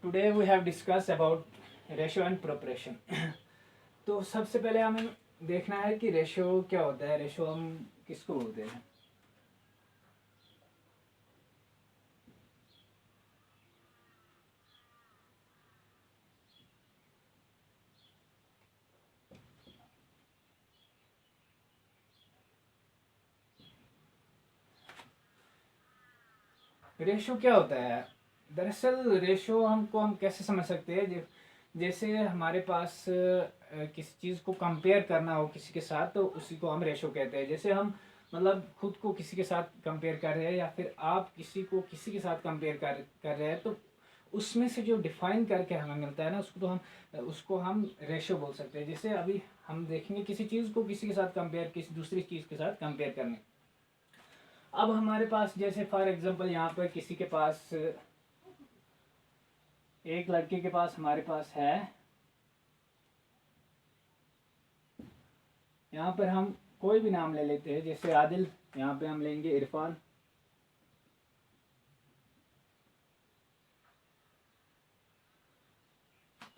Today we have discuss about ratio and proportion. तो सबसे पहले हमें देखना है कि रेशो क्या होता है। रेशो हम किसको बोलते हैं? रेशो क्या होता है? दरअसल रेशो हम कैसे समझ सकते हैं? जैसे हमारे पास किसी चीज़ को कंपेयर करना हो किसी के साथ, तो उसी को हम रेशो कहते हैं। जैसे हम मतलब खुद को किसी के साथ कंपेयर कर रहे हैं या फिर आप किसी को किसी के साथ कंपेयर कर रहे हैं, तो उसमें से जो डिफाइन करके हमें मिलता है ना, उसको हम रेशो बोल सकते हैं। जैसे अभी हम देखेंगे किसी चीज़ को किसी के साथ कंपेयर, किसी दूसरी चीज़ के साथ कंपेयर करने। अब हमारे पास जैसे फॉर एग्जांपल यहाँ पर किसी के पास, एक लड़के के पास हमारे पास है, यहाँ पर हम कोई भी नाम ले लेते हैं, जैसे आदिल। यहाँ पे हम लेंगे इरफान।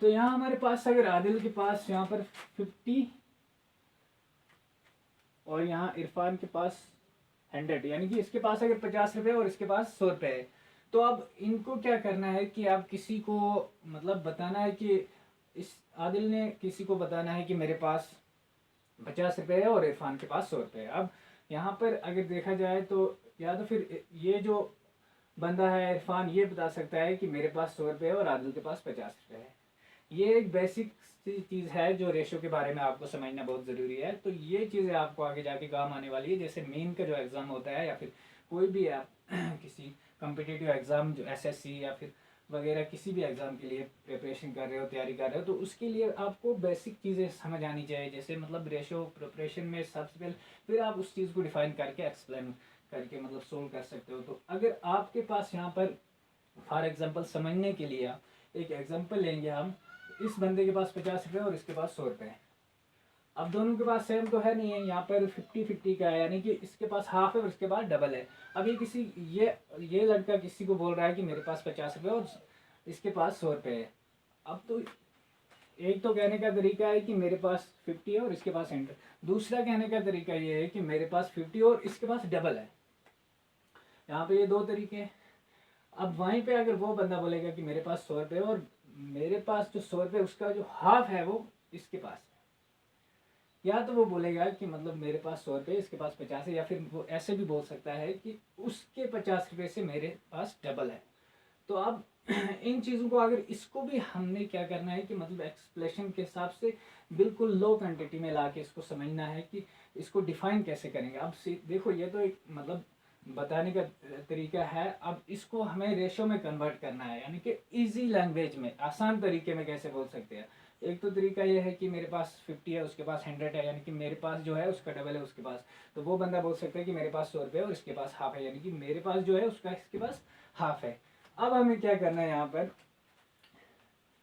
तो यहाँ हमारे पास अगर आदिल के पास यहाँ पर 50 और यहाँ इरफान के पास 100, यानी कि इसके पास अगर 50 रुपये और इसके पास 100 रुपये है, तो अब इनको क्या करना है कि आप किसी को मतलब बताना है कि इस आदिल ने किसी को बताना है कि मेरे पास 50 रुपये है और इरफान के पास 100 रुपये है। अब यहाँ पर अगर देखा जाए तो या तो फिर ये जो बंदा है इरफान, ये बता सकता है कि मेरे पास 100 रुपये है और आदिल के पास 50 रुपये है। ये एक बेसिक सी चीज़ है जो रेशो के बारे में आपको समझना बहुत ज़रूरी है। तो ये चीज़ें आपको आगे जाके काम आने वाली है। जैसे मेन का जो एग्ज़ाम होता है या फिर कोई भी आप किसी कम्पिटिटिव एग्ज़ाम जो एसएससी या फिर वगैरह किसी भी एग्ज़ाम के लिए प्रिपरेशन कर रहे हो, तैयारी कर रहे हो, तो उसके लिए आपको बेसिक चीज़ें समझ आनी चाहिए। जैसे मतलब रेशो प्रिपरेशन में सबसे पहले फिर आप उस चीज़ को डिफाइन करके एक्सप्लेन करके मतलब सोल्व कर सकते हो। तो अगर आपके पास यहाँ पर फॉर एग्जांपल समझने के लिए आप एक एग्जांपल लेंगे हम, इस बंदे के पास 50 रुपये और इसके पास 100 रुपये है। अब दोनों के पास सेम तो है नहीं है, यहाँ पर 50-50 का है, यानी कि इसके पास हाफ है और इसके पास डबल है। अब ये लड़का किसी को बोल रहा है कि मेरे पास 50 रुपये और इसके पास 100 रुपये है। अब तो एक तो कहने का तरीका है कि मेरे पास 50 है और इसके पास 100। दूसरा कहने का तरीका ये है कि मेरे पास 50 और इसके पास डबल है। यहाँ पे ये दो तरीके हैं। अब वहीं पे अगर वो बंदा बोलेगा कि मेरे पास 100 रुपये और मेरे पास जो 100 रुपये उसका जो हाफ है वो इसके पास है, या तो वो बोलेगा कि मतलब मेरे पास 100 रुपये इसके पास 50 है, या फिर वो ऐसे भी बोल सकता है कि उसके 50 रुपये से मेरे पास डबल है। तो अब इन चीज़ों को अगर इसको भी हमने क्या करना है कि मतलब एक्सप्लेशन के हिसाब से बिल्कुल लो क्वांटिटी में ला के इसको समझना है कि इसको डिफाइन कैसे करेंगे। अब देखो ये तो एक मतलब बताने का तरीका है। अब इसको हमें रेशो में कन्वर्ट करना है, यानी कि इजी लैंग्वेज में आसान तरीके में कैसे बोल सकते हैं। एक तो तरीका ये है कि मेरे पास 50 है उसके पास 100 है, यानी कि मेरे पास जो है उसका डबल है उसके पास। तो वो बंदा बोल सकता है कि मेरे पास 100 रुपये और इसके पास हाफ है, यानी कि मेरे पास जो है उसका इसके पास हाफ है। अब हमें क्या करना है यहाँ पर,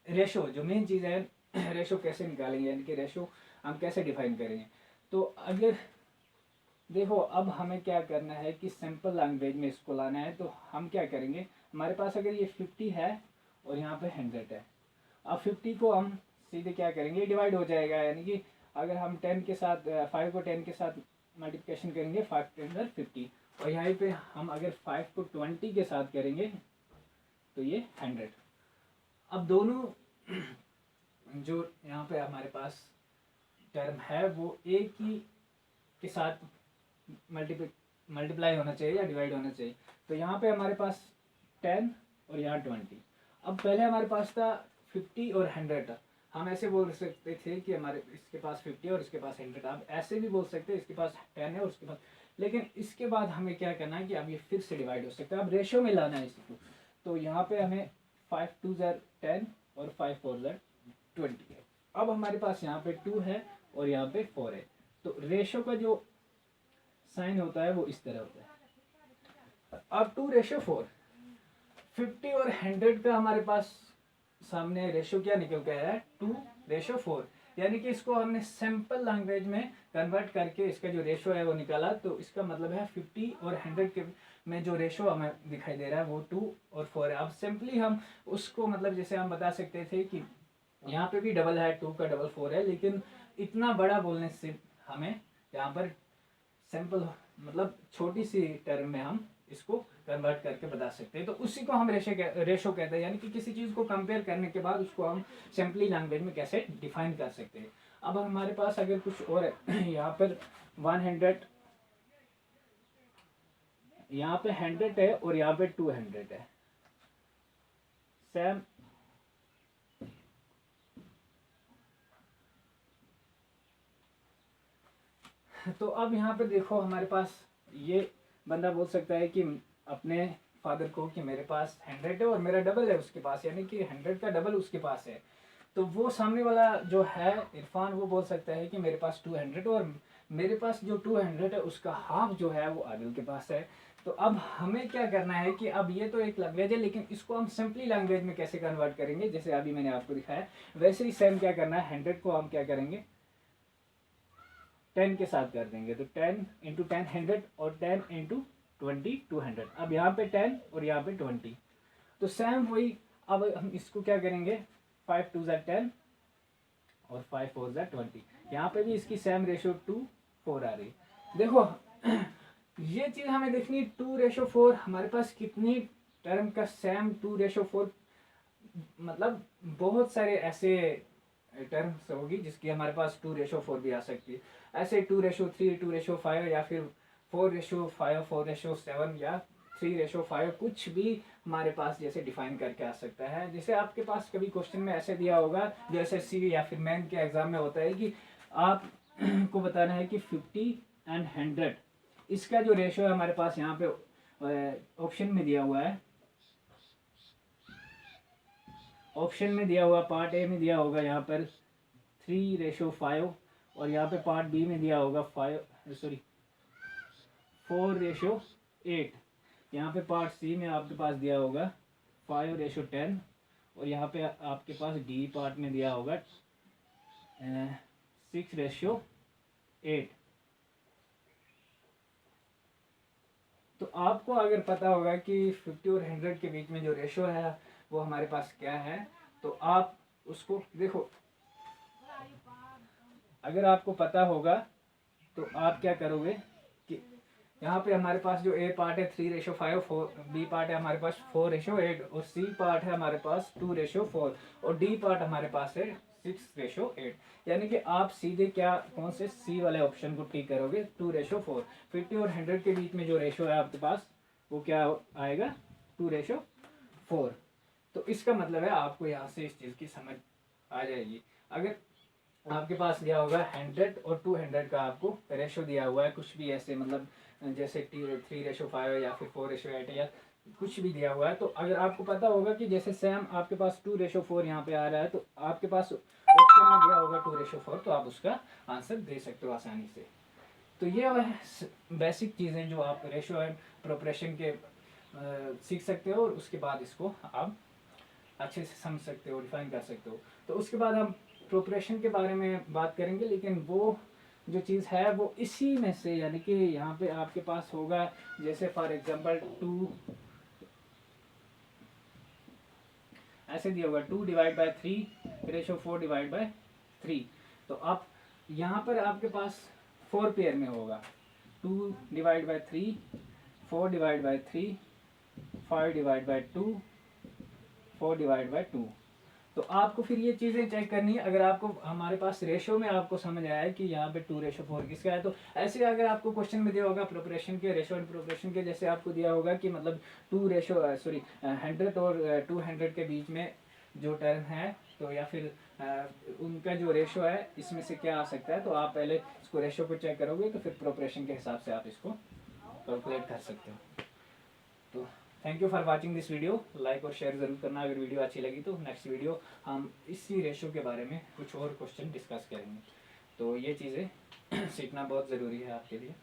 रेशो जो मेन चीज़ है, रेशो कैसे निकालेंगे, यानी कि रेशो हम कैसे डिफाइन करेंगे। तो अगर देखो अब हमें क्या करना है कि सिंपल लैंग्वेज में इसको लाना है। तो हम क्या करेंगे, हमारे पास अगर ये 50 है और यहाँ पे 100 है। अब 50 को हम सीधे क्या करेंगे, डिवाइड हो जाएगा, यानी कि अगर हम 10 के साथ 5 को 10 के साथ मल्टीप्लिकेशन करेंगे, 5 के अंदर 50, और यहाँ पे हम अगर 5 को 20 के साथ करेंगे तो ये 100। अब दोनों जो यहाँ पे हमारे पास टर्म है वो एक ही के साथ मल्टीप्लाई होना चाहिए या डिवाइड होना चाहिए। तो यहाँ पे हमारे पास 10 और यहाँ 20। अब पहले हमारे पास था 50 और 100 था। हम ऐसे बोल सकते थे कि हमारे इसके पास 50 और इसके पास 100। आप ऐसे भी बोल सकते हैं इसके पास 10 है और उसके पास, लेकिन इसके बाद हमें क्या करना है कि अब ये फिर से डिवाइड हो सकता है। अब रेशो में लाना है इसको। तो यहाँ पे हमें 5 2 10 और 5 4 20 है। अब हमारे पास यहाँ पे 2 है और यहाँ पे 4 है। तो रेशो का जो साइन होता है वो इस तरह होता है। अब 2:4, 50 और 100 का हमारे पास सामने रेशो क्या निकल के आया है, 2:4। यानी कि इसको हमने सिंपल लैंग्वेज में कन्वर्ट करके इसका जो रेशो है वो निकाला। तो इसका मतलब है 50 और 100 के में जो रेशो हमें दिखाई दे रहा है वो 2 और 4 है। अब सिंपली हम उसको मतलब जैसे हम बता सकते थे कि यहाँ पे भी डबल है, 2 का डबल 4 है, लेकिन इतना बड़ा बोलने से हमें यहाँ पर सिंपल मतलब छोटी सी टर्म में हम इसको कन्वर्ट करके बता सकते हैं। तो उसी को हम रेशो कहते हैं, यानी कि किसी चीज़ को कंपेयर करने के बाद उसको हम सिंपली लैंग्वेज में कैसे डिफाइन कर सकते हैं। अब हमारे पास अगर कुछ और है यहाँ पर 100, यहाँ पे 100 है और यहाँ पे 200 है। सेम तो अब यहाँ पे देखो हमारे पास ये बंदा बोल सकता है कि अपने फादर को कि मेरे पास 100 है और मेरा डबल है उसके पास, यानी कि 100 का डबल उसके पास है। तो वो सामने वाला जो है इरफान वो बोल सकता है कि मेरे पास 200 और मेरे पास जो 200 है उसका हाफ जो है वो आदिल के पास है। तो अब हमें क्या करना है कि अब ये तो एक लैंग्वेज है, लेकिन इसको हम सिंपली लैंग्वेज में कैसे कन्वर्ट करेंगे, जैसे अभी मैंने आपको दिखाया वैसे ही सेम क्या करना है, 100 को हम क्या करेंगे 10 के साथ कर देंगे। तो 10 इंटू 10 100 और 10 इंटू 20 200। अब यहाँ पे 10 और यहाँ पे 20, तो सेम वही। अब हम इसको क्या करेंगे 5 2 10 और 5 4 20। यहाँ पे भी इसकी सेम रेशो 2:4 आ रही। देखो ये चीज़ हमें देखनी 2:4 हमारे पास कितनी टर्म का सेम 2:4, मतलब बहुत सारे ऐसे टर्म्स होगी जिसकी हमारे पास 2:4 भी आ सकती है। ऐसे 2:3 2:5 या फिर 4:5 4:7 या 3:5 कुछ भी हमारे पास जैसे डिफाइन करके आ सकता है। जैसे आपके पास कभी क्वेश्चन में ऐसे दिया होगा जो SSC या फिर मेन के एग्जाम में होता है कि आप को बताना है कि 50 एंड 100 इसका जो रेशो है हमारे पास यहाँ पे ऑप्शन में दिया हुआ है। ऑप्शन में दिया हुआ पार्ट ए में दिया होगा यहाँ पर 3:5 और यहाँ पे पार्ट बी में दिया होगा 4:8। यहाँ पे पार्ट सी में आपके पास दिया होगा 5:10 और यहाँ पे आपके पास डी पार्ट में दिया होगा 6:8। तो आपको अगर पता होगा कि 50 और 100 के बीच में जो रेशो है वो हमारे पास क्या है, तो आप उसको देखो, अगर आपको पता होगा तो आप क्या करोगे कि यहाँ पे हमारे पास जो ए पार्ट है 3:5, बी पार्ट है हमारे पास 4:8 और सी पार्ट है हमारे पास 2:4 और डी पार्ट हमारे पास है 6:8। यानी कि आप सीधे क्या कौन से सी वाले ऑप्शन को टिक करोगे 2:4। 50 और 100 के बीच में जो रेशो है आपके पास वो क्या आएगा 2:4। तो इसका मतलब है आपको यहाँ से इस चीज़ की समझ आ जाएगी। अगर आपके पास दिया होगा 100 और 200 का आपको रेशो दिया हुआ है कुछ भी ऐसे, मतलब जैसे 3:5 या फिर 4:8 या कुछ भी दिया हुआ है, तो अगर आपको पता होगा कि जैसे सेम आपके पास 2:4 यहाँ पे आ रहा है तो आपके पास ऑप्शन में दिया होगा 2:4, तो आप उसका आंसर दे सकते हो आसानी से। तो ये बेसिक चीज़ें जो आप रेशो एंड प्रोपोर्शन के सीख सकते हो और उसके बाद इसको आप अच्छे से समझ सकते हो, डिफाइन कर सकते हो। तो उसके बाद हम प्रोपोर्शन के बारे में बात करेंगे, लेकिन वो जो चीज़ है वो इसी में से, यानी कि यहाँ पे आपके पास होगा जैसे फॉर एग्जांपल 2 ऐसे दिया होगा 2/3:4/3। तो आप यहाँ पर आपके पास 4 पेयर में होगा 2/3 4/3 5/2 4/2। तो आपको फिर ये चीज़ें चेक करनी है। अगर आपको हमारे पास रेशो में आपको समझ आया है कि यहाँ पे 2:4 किसका है, तो ऐसे अगर आपको क्वेश्चन में दिया होगा प्रोपोर्शन के रेशो एंड प्रोपोर्शन के, जैसे आपको दिया होगा कि मतलब 100 और 200 के बीच में जो टर्म है, तो या फिर उनका जो रेशो है इसमें से क्या आ सकता है, तो आप पहले इसको रेशो को चेक करोगे तो फिर प्रोपोर्शन के हिसाब से आप इसको कैलकुलेट कर सकते हो। तो thank you for watching this video. Like और शेयर ज़रूर करना अगर वीडियो अच्छी लगी तो। नेक्स्ट वीडियो हम इसी रेशो के बारे में कुछ और क्वेश्चन डिस्कस करेंगे। तो ये चीज़ें सीखना बहुत ज़रूरी है आपके लिए।